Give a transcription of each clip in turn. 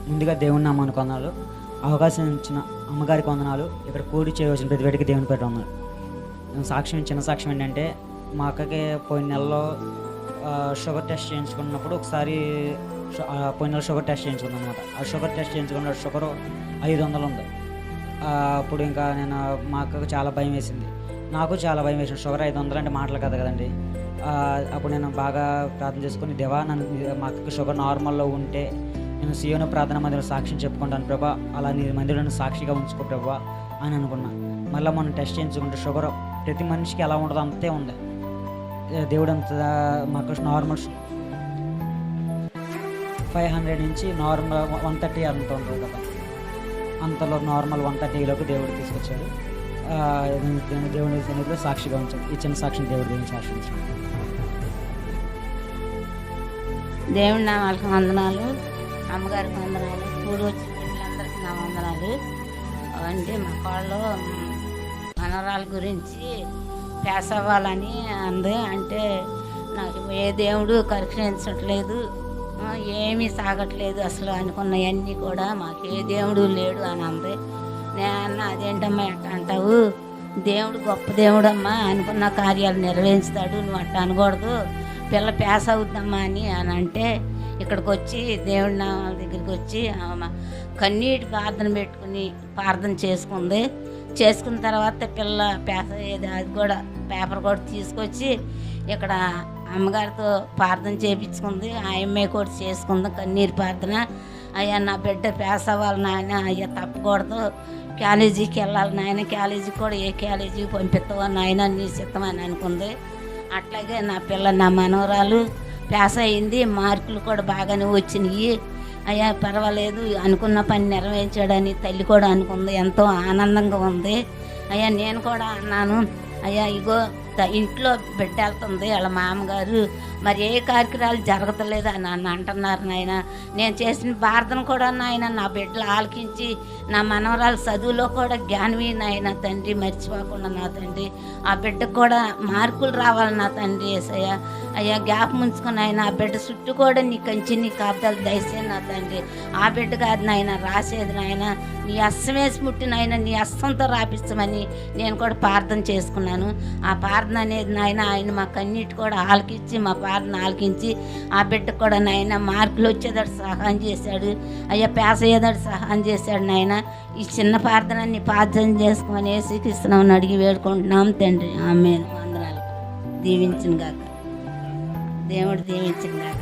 ముందుగా దేవుని నామానికి వందనాలు. అవకాశం ఇచ్చిన అమ్మగారికి వందనాలు. ఇక్కడ కూడి చేయవలసిన ప్రతి వేడికి దేవుని పేరు వందనాలు. చిన్న సాక్ష్యం ఏంటంటే, మా అక్కకి పోయిన నెలలో షుగర్ టెస్ట్ చేయించుకున్నప్పుడు ఒకసారి పోయిన నెల షుగర్ టెస్ట్ చేయించుకున్నాను అనమాట. ఆ షుగర్ టెస్ట్ చేయించుకున్న షుగర్ 500 ఉంది. అప్పుడు ఇంకా నేను మా అక్కకు చాలా భయం వేసింది, నాకు చాలా భయం వేసింది. షుగర్ 500 అంటే మాటలు కదా కదండి. అప్పుడు నేను బాగా ప్రార్థన చేసుకుని, దేవా నన్ను మా అక్కకి షుగర్ నార్మల్లో ఉంటే నేను సియోను ప్రార్థన మందిరంలో సాక్ష్యం చెప్పుకుంటాను ప్రభా, అలా నీ మందిరంలో సాక్షిగా ఉంచుకో ప్రభా అని అనుకున్నా. మళ్ళీ మనం టెస్ట్ చేయించుకుంటే షుగర్ ప్రతి మనిషికి ఎలా ఉంటుందో అంతే ఉంది. దేవుడు అంత మాకు నార్మల్ 500 నుంచి నార్మల్ 130 అంత ఉంటుంది కదా, అంతలో నార్మల్ 130లోకి దేవుడు తీసుకొచ్చాడు. దేవుడి సన్నిధిలో సాక్షిగా ఉంచాడు. ఈ చిన్న సాక్షిని దేవుడి దేవుని సాక్షి ఉంచాడు. దేవుడి నామాలకు వందనాలు, అమ్మగారికి వందనాలు, కూడి వచ్చిన పిల్లలందరికీ నా వందనాలు. అంటే మా కాళ్ళు మనవరాల గురించి పాస్ అవ్వాలని అంది. అంటే నాకు ఏ దేవుడు కరిక్షించట్లేదు, ఏమీ సాగట్లేదు అసలు అనుకున్నవన్నీ కూడా, మాకు ఏ దేవుడు లేడు అని అంది. నేను అదేంటమ్మా ఎట్ట అంటావు, దేవుడు గొప్ప దేవుడమ్మా, అనుకున్న కార్యాలు నెరవేర్చుతాడు, నువ్వు అట్ట అనకూడదు, పిల్ల పాస్ అవుద్దమ్మా అని అంటే, ఇక్కడికి వచ్చి దేవుడి నామాల దగ్గరికి వచ్చి కన్నీటి ప్రార్థన పెట్టుకుని ప్రార్థన చేసుకుంది. చేసుకున్న తర్వాత పిల్ల పాస్ అయ్యేది, అది కూడా పేపర్ కూడా తీసుకొచ్చి ఇక్కడ అమ్మగారితో ప్రార్థన చేయించుకుంది. ఆ అమ్మాయి కూడా చేసుకుంది కన్నీరు ప్రార్థన. అయ్యా నా బిడ్డ పాస్ అవ్వాలి నాయన, అయ్యా తప్పకూడదు, కాలేజీకి వెళ్ళాలి నాయన, కాలేజీకి కూడా ఏ కాలేజీకి పంపిస్తావో నాయన నీ సిద్ధమని అనుకుంది. అట్లాగే నా పిల్ల నా మనవరాలు పాస్ అయింది, మార్కులు కూడా బాగానే వచ్చినాయి. అయ్యా పర్వాలేదు, అనుకున్న పని నెరవేర్చాడని తల్లి కూడా అనుకుంది, ఎంతో ఆనందంగా ఉంది. అయ్యా నేను కూడా అన్నాను, అయ్యా ఇగో ఇంట్లో బిడ్డ వెళ్తుంది, వాళ్ళ మామగారు మరి ఏ కార్యక్రమాలు జరగతలేదు అని అంటున్నారు నాయన. నేను చేసిన ప్రార్థన కూడా నాయన నా బిడ్డలు ఆలకించి, నా మనవరాలు చదువులో కూడా జ్ఞానవి నాయన తండ్రి, మర్చిపోకుండా నా తండ్రి, ఆ బిడ్డకు కూడా మార్కులు రావాలి నా తండ్రి ఏసయ్య. అయ్యా గ్యాప్ ముంచుకుని ఆయన ఆ బిడ్డ చుట్టూ కూడా నీ కంచి నీ కాపుదలు దయచేయండి నా తండ్రి. ఆ బిడ్డ కాదు నాయన రాసేది నాయన, నీ అస్సం వేసి ముట్టినాయన నీ అస్సంతో రాపిస్తామని నేను కూడా ప్రార్థన చేసుకున్నాను. ఆ ప్రార్థన అనేది నాయన ఆయన మా కన్నీటి కూడా ఆలకించి, మా ప్రార్థన ఆలకించి ఆ బిడ్డకు కూడా నాయన మార్కులు వచ్చేదాడు సహాయం చేశాడు. అయ్యా పాస్ అయ్యేదాడు సహాయం చేశాడు నాయన. ఈ చిన్న ప్రార్థన నీ ప్రార్థన చేసుకోమని యేసుక్రీస్తుని అడిగి వేడుకుంటున్నాం తండ్రి. ఆమేన్. వందనాలు. దీవించిన గాక, దేవుడు దీవించిన గాక.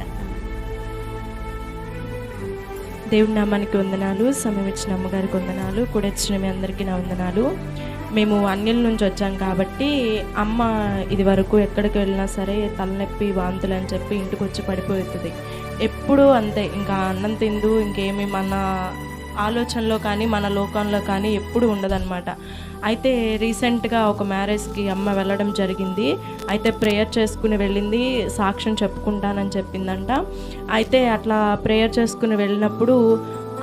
దేవుడి నామానికి వందనాలు. సమయం ఇచ్చిన అమ్మగారికి వందనాలు. కూడా వచ్చిన మీ అందరికీ నా వందనాలు. మేము అన్యుల నుంచి వచ్చాం కాబట్టి అమ్మ ఇది వరకు ఎక్కడికి వెళ్ళినా సరే తలనొప్పి వాంతులు అని చెప్పి ఇంటికి వచ్చి పడిపోతుంది. ఎప్పుడూ అంతే, ఇంకా అన్నం తిందు, ఇంకేమి మన ఆలోచనలో కానీ మన లోకంలో కానీ ఎప్పుడు ఉండదన్నమాట. అయితే రీసెంట్గా ఒక మ్యారేజ్కి అమ్మ వెళ్ళడం జరిగింది. అయితే ప్రేయర్ చేసుకుని వెళ్ళింది, సాక్ష్యం చెప్పుకుంటానని చెప్పిందంట. అయితే అట్లా ప్రేయర్ చేసుకుని వెళ్ళినప్పుడు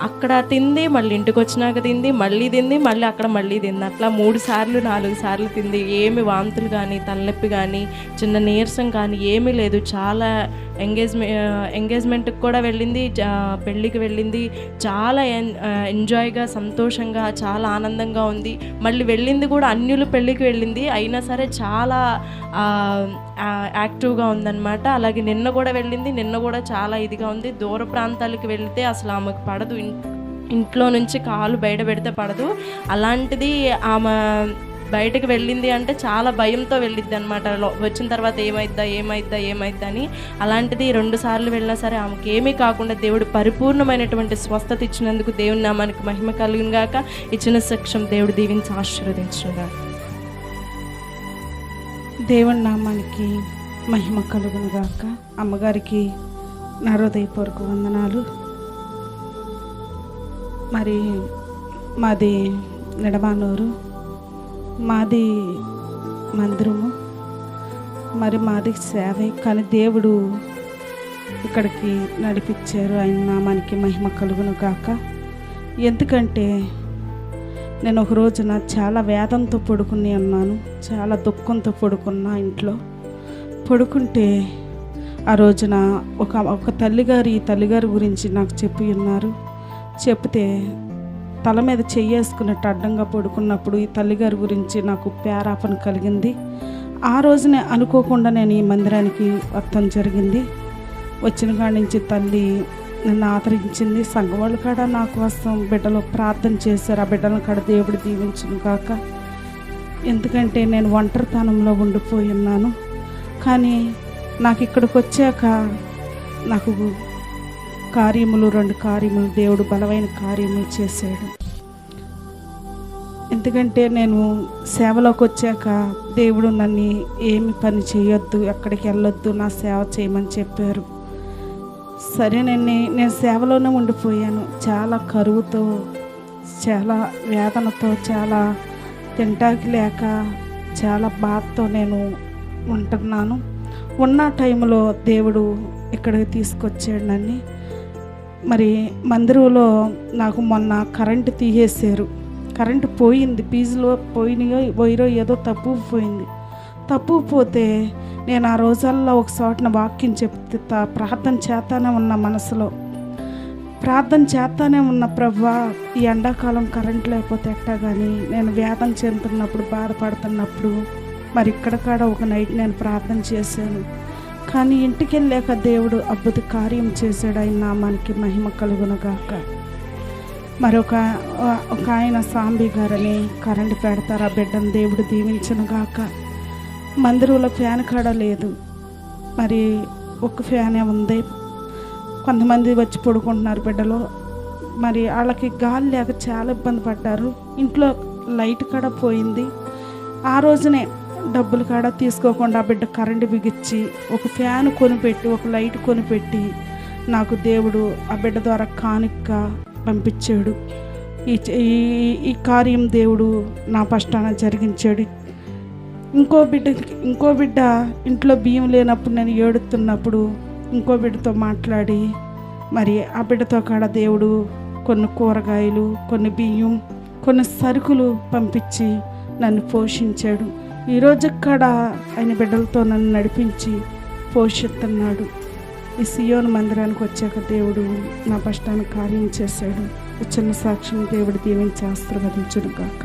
అక్కడ తింది, మళ్ళీ ఇంటికి వచ్చినాక తింది, మళ్ళీ తింది, మళ్ళీ అక్కడ మళ్ళీ తింది. అట్లా 3 సార్లు 4 సార్లు తింది. ఏమి వాంతులు కానీ తలనొప్పి కానీ చిన్న నీరసం కానీ ఏమీ లేదు. చాలా ఎంగేజ్మెంట్కి కూడా వెళ్ళింది, పెళ్ళికి వెళ్ళింది. చాలా ఎంజాయ్గా సంతోషంగా చాలా ఆనందంగా ఉంది. మళ్ళీ వెళ్ళింది కూడా అన్యుల పెళ్ళికి వెళ్ళింది, అయినా సరే చాలా యాక్టివ్గా ఉందన్నమాట. అలాగే నిన్న కూడా వెళ్ళింది, నిన్న కూడా చాలా ఇదిగా ఉంది. దూర ప్రాంతాలకు వెళితే అసలు ఆమెకు పడదు, ఇంట్లో నుంచి కాలు బయట పెడితే పడదు. అలాంటిది ఆమె బయటకు వెళ్ళింది అంటే చాలా భయంతో వెళ్ళిద్ది అనమాట. వచ్చిన తర్వాత ఏమైద్దా అని. అలాంటిది 2 సార్లు వెళ్ళినా సరే ఆమెకి ఏమీ కాకుండా దేవుడు పరిపూర్ణమైనటువంటి స్వస్థత ఇచ్చినందుకు దేవుని నామానికి మహిమ కలుగును గాక. ఇచ్చిన సాక్ష్యం దేవుడు దీవించి ఆశీర్వదించును గాక. దేవుని నామానికి మహిమ కలుగును గాక. అమ్మగారికి నా హృదయపూర్వక వందనాలు. మరి మాది నిడమానూరు, మాది మందిరము, మరి మాది సేవే, కానీ దేవుడు ఇక్కడికి నడిపించారు. ఆయన నామానికి మహిమ కలుగును గాక. ఎందుకంటే నేను ఒక రోజున చాలా వేదంతో పడుకుని ఉన్నాను, చాలా దుఃఖంతో పడుకున్నా. ఇంట్లో పడుకుంటే ఆ రోజున ఒక తల్లిగారు ఈ తల్లిగారి గురించి నాకు చెప్పి ఉన్నారు. చెప్తే తల మీద చెయ్యేసుకున్నట్టు అడ్డంగా పడుకున్నప్పుడు ఈ తల్లిగారి గురించి నాకు పేరాపన కలిగింది. ఆ రోజునే అనుకోకుండా నేను ఈ మందిరానికి వస్తాం జరిగింది. వచ్చిన కాడి నుంచి తల్లి నన్ను ఆదరించింది. సంఘం వాళ్ళు కాడ నా కోసం బిడ్డలు ప్రార్థన చేశారు. ఆ బిడ్డలను కాడ దేవుడు దీవించును కాక. ఎందుకంటే నేను ఒంటరితనంలో ఉండిపోయి ఉన్నాను. కానీ నాకు ఇక్కడికి వచ్చాక నాకు కార్యములు 2 కార్యములు దేవుడు బలమైన కార్యములు చేశాడు. ఎందుకంటే నేను సేవలోకి వచ్చాక దేవుడు నన్ను ఏమి పని చేయొద్దు, ఎక్కడికి వెళ్ళొద్దు, నా సేవ చేయమని చెప్పారు. సరేనండి, నేను సేవలోనే ఉండిపోయాను. చాలా కరువుతో, చాలా వేదనతో, చాలా తింటాకి లేక, చాలా బాధతో నేను ఉంటున్నాను. ఉన్న టైంలో దేవుడు ఇక్కడికి తీసుకొచ్చాడు నన్ను. మరి మందిరంలో నాకు మొన్న కరెంటు తీసేశారు. కరెంటు పోయింది, ఫీజులో పోయిరో ఏదో తప్పుపోయింది. తప్పుపోతే నేను ఆ రోజుల్లో ఒక చోటన వాక్యం చెప్తే ప్రార్థన చేస్తానే ఉన్న మనసులో ప్రార్థన చేస్తానే ఉన్న ప్రభువా, ఈ ఎండాకాలం కరెంట్ లేకపోతే ఎట్టా. కానీ నేను వేదన చెందుతున్నప్పుడు, బాధపడుతున్నప్పుడు మరి ఇక్కడ కాడ ఒక నైట్ నేను ప్రార్థన చేశాను. కానీ ఇంటికి వెళ్ళాక దేవుడు అద్భుత కార్యం చేశాడు. ఆయన నామానికి మహిమ కలుగునుగాక. మరి ఒక ఆయన సాంబి గారని కరెంటు పెడతారు. ఆ బిడ్డను దేవుడు దీవించునుగాక. మందిరంలో ఫ్యాన్ కాడ లేదు, మరి ఒక ఫ్యానే ఉంది. కొంతమంది వచ్చి పడుకుంటున్నారు బిడ్డలు. మరి వాళ్ళకి గాలి లేక చాలా ఇబ్బంది పడ్డారు. ఇంట్లో లైట్ కాడ పోయింది. ఆ రోజునే డబ్బులు కాడ తీసుకోకుండా ఆ బిడ్డ కరెంటు బిగించి ఒక ఫ్యాన్ కొనిపెట్టి, ఒక లైట్ కొనిపెట్టి నాకు దేవుడు ఆ బిడ్డ ద్వారా కానుకగా పంపించాడు. ఈ కార్యం దేవుడు నా పష్టాన జరిగించాడు. ఇంకో బిడ్డ ఇంట్లో బియ్యం లేనప్పుడు నేను ఏడుతున్నప్పుడు ఇంకో బిడ్డతో మాట్లాడి మరి ఆ బిడ్డతో కాడ దేవుడు కొన్ని కూరగాయలు, కొన్ని బియ్యం, కొన్ని సరుకులు పంపించి నన్ను పోషించాడు. ఈరోజు కాడ ఆయన బిడ్డలతో నన్ను నడిపించి పోషిస్తున్నాడు. ఈ సియోను మందిరానికి వచ్చాక దేవుడు నా పష్టాన్ని కార్యం చేశాడు. చిన్న సాక్ష్యం దేవుడు దీవించి ఆశీర్వదించును గాక.